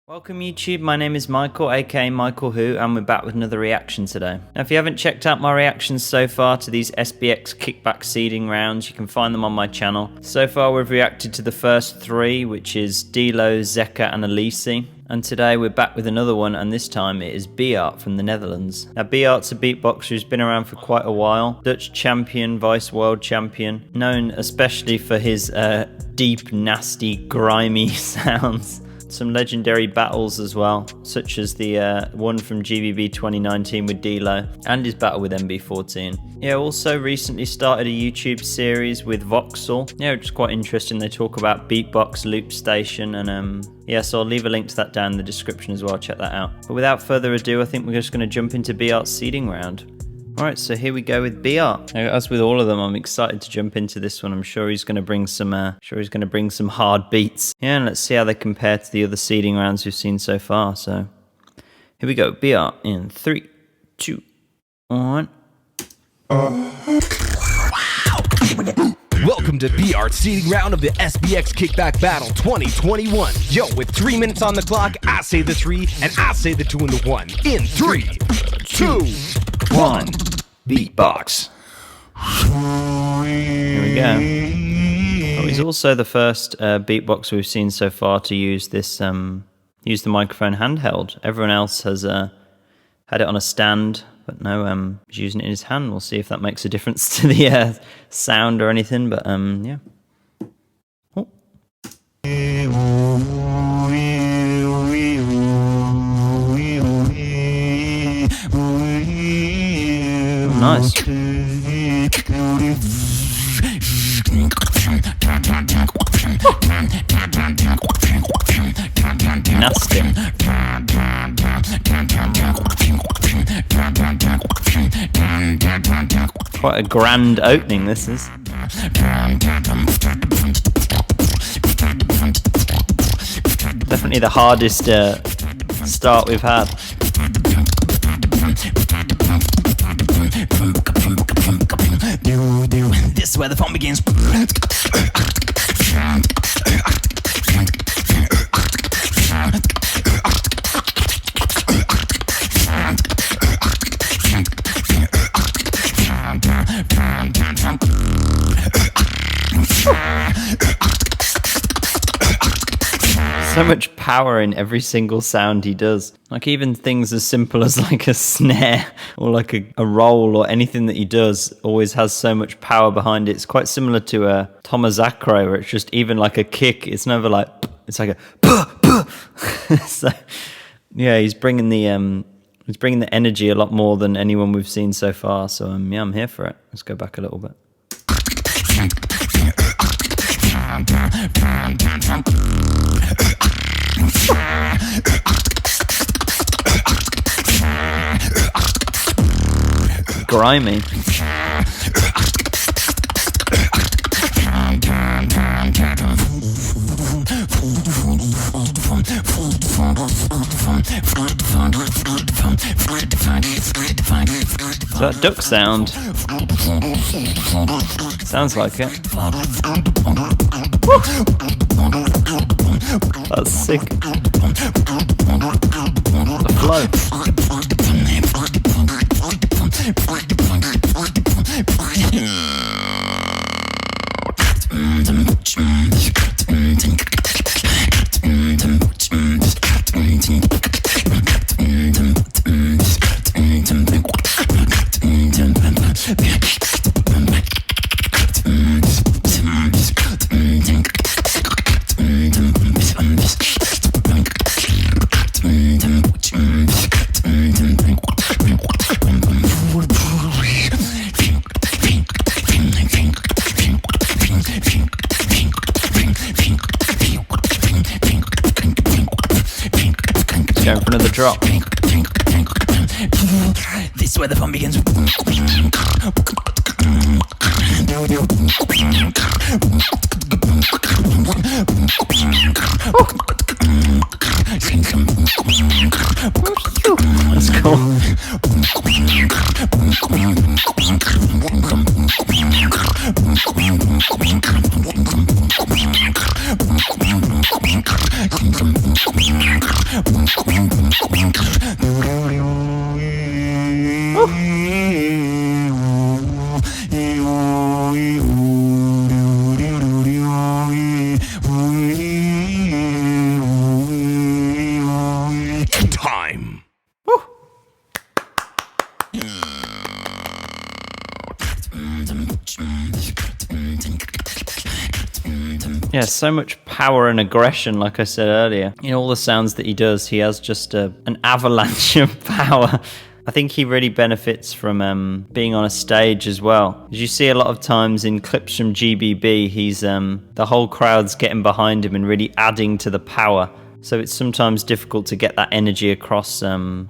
Welcome YouTube, my name is Michael, aka MichaelWho, and we're back with another reaction today. Now if you haven't checked out my reactions so far to these SBX KICKBACK seeding rounds, you can find them on my channel. So far we've reacted to the first three, which is Dilo, Zeka and Elise. And today we're back with another one, and this time it is Beart from the Netherlands. Now Beart's a beatboxer who's been around for quite a while. Dutch champion, vice world champion, known especially for his deep, nasty, grimy sounds. Some legendary battles as well, such as the one from GBB 2019 with Dilo, and his battle with MB14. Yeah, also recently started a YouTube series with Voxel. Yeah, which is quite interesting. They talk about beatbox, loop station, and yeah, so I'll leave a link to that down in the description as well, check that out. But without further ado, I think we're just going to jump into Beart's seeding round. Alright, so here we go with Beart. As with all of them, I'm excited to jump into this one. I'm sure he's going to bring some hard beats. Yeah, and let's see how they compare to the other seeding rounds we've seen so far. So here we go, Beart in 3, 2, 1. Welcome to Beart's seeding round of the SBX KICKBACK Battle 2021. Yo, with 3 minutes on the clock, I say the 3 and I say the 2 and the 1. In 3, 2, 1, beatbox. Here we go. Oh, he's also the first beatboxer we've seen so far to use this, use the microphone handheld. Everyone else has had it on a stand, but no, he's using it in his hand. We'll see if that makes a difference to the sound or anything. But yeah. Oh. Nice. Nasty. Quite a grand opening this is. Definitely the hardest start we've had. This is where the fun begins. So much power in every single sound he does. Like even things as simple as like a snare or like a roll or anything that he does always has so much power behind it. It's quite similar to Thomas Acro, where it's just even like a kick. It's never like, it's like a so yeah, he's bringing the energy a lot more than anyone we've seen so far. So yeah, I'm here for it. Let's go back a little bit. Grimy. Is that duck sound? Sounds like it. Woo! That's sick. The flow. Going for another drop. This is where the fun begins. Let's go. Time. Yeah, so much power and aggression, like I said earlier. In all the sounds that he does, he has just an avalanche of power. I think he really benefits from being on a stage as well. As you see a lot of times in clips from GBB, he's the whole crowd's getting behind him and really adding to the power. So it's sometimes difficult to get that energy across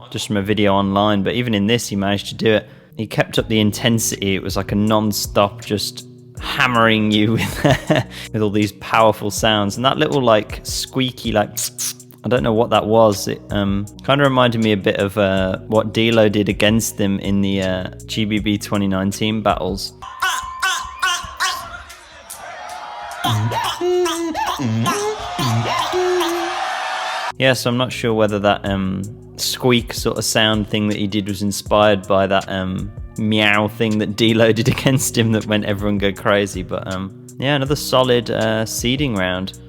just from a video online. But even in this, he managed to do it. He kept up the intensity. It was like a non-stop just hammering you with all these powerful sounds. And that little like squeaky like I don't know what that was. It kind of reminded me a bit of what D-Lo did against them in the GBB 2019 battles. Yeah, so I'm not sure whether that squeak sort of sound thing that he did was inspired by that meow thing that D-Lo did against him that went everyone go crazy. But yeah, another solid seeding round.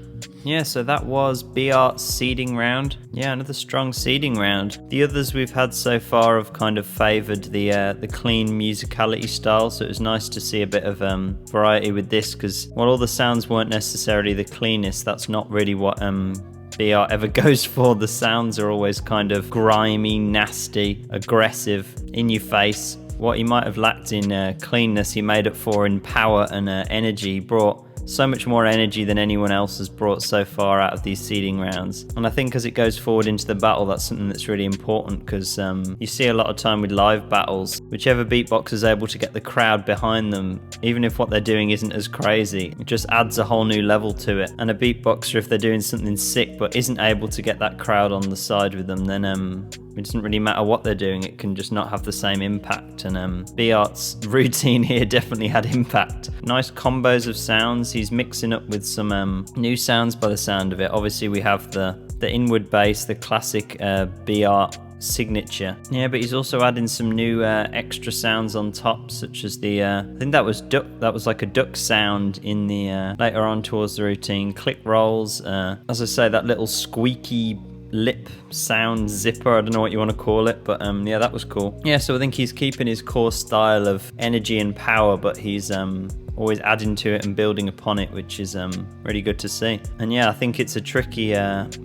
Yeah, so that was B-Art's seeding round. Yeah, another strong seeding round. The others we've had so far have kind of favoured the clean musicality style, so it was nice to see a bit of variety with this, because while all the sounds weren't necessarily the cleanest, that's not really what B-Art ever goes for. The sounds are always kind of grimy, nasty, aggressive, in your face. What he might have lacked in cleanness, he made up for in power and energy. He brought so much more energy than anyone else has brought so far out of these seeding rounds. And I think as it goes forward into the battle, that's something that's really important, because you see a lot of time with live battles, whichever beatboxer is able to get the crowd behind them, even if what they're doing isn't as crazy, it just adds a whole new level to it. And a beatboxer, if they're doing something sick but isn't able to get that crowd on the side with them, then it doesn't really matter what they're doing, it can just not have the same impact. And B-Art's routine here definitely had impact. Nice combos of sounds. He's mixing up with some new sounds by the sound of it. Obviously we have the inward bass, the classic B-Art signature. Yeah, but he's also adding some new extra sounds on top, such as the I think that was duck. That was like a duck sound in the later on towards the routine. Click rolls. As I say, that little squeaky lip sound zipper, I don't know what you want to call it, but yeah, that was cool. Yeah, so I think he's keeping his core style of energy and power, but he's always adding to it and building upon it, which is really good to see. And yeah, I think it's a tricky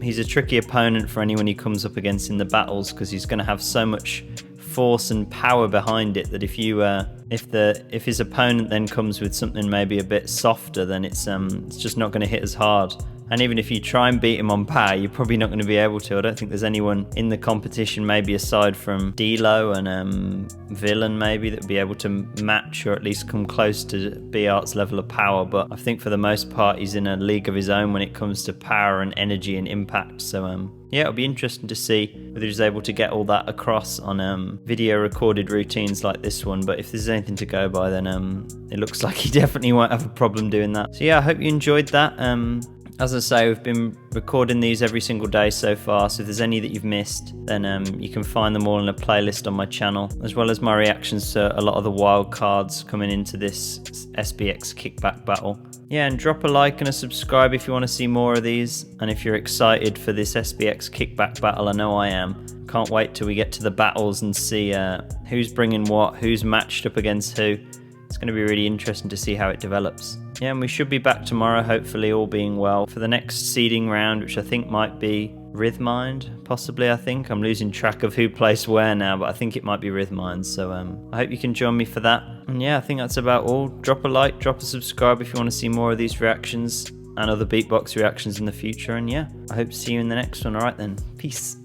he's a tricky opponent for anyone he comes up against in the battles, because he's going to have so much force and power behind it that if you if his opponent then comes with something maybe a bit softer, then it's just not going to hit as hard. And even if you try and beat him on power, you're probably not going to be able to. I don't think there's anyone in the competition, maybe aside from D-Lo and Villain, maybe, that would be able to match or at least come close to B-Art's level of power. But I think for the most part, he's in a league of his own when it comes to power and energy and impact. So yeah, it'll be interesting to see whether he's able to get all that across on video recorded routines like this one. But if there's anything to go by, then it looks like he definitely won't have a problem doing that. So yeah, I hope you enjoyed that. As I say, we've been recording these every single day so far, so if there's any that you've missed, then you can find them all in a playlist on my channel, as well as my reactions to a lot of the wild cards coming into this SBX Kickback battle. Yeah, and drop a like and a subscribe if you want to see more of these, and if you're excited for this SBX Kickback battle, I know I am. Can't wait till we get to the battles and see who's bringing what, who's matched up against who. It's going to be really interesting to see how it develops. Yeah, and we should be back tomorrow, hopefully all being well, for the next seeding round, which I think might be Rhythmind, possibly. I think I'm losing track of who placed where now, but I think it might be Rhythmind. So I hope you can join me for that. And yeah, I think that's about all. Drop a like, drop a subscribe if you want to see more of these reactions and other beatbox reactions in the future. And yeah, I hope to see you in the next one. All right then, peace.